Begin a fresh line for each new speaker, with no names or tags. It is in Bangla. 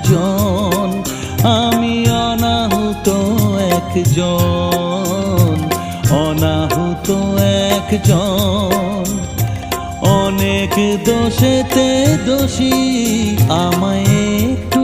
একজন, আমি অনাহুত একজন, অনাহুত একজন। অনেক দোষেতে দোষী, আমায় একটু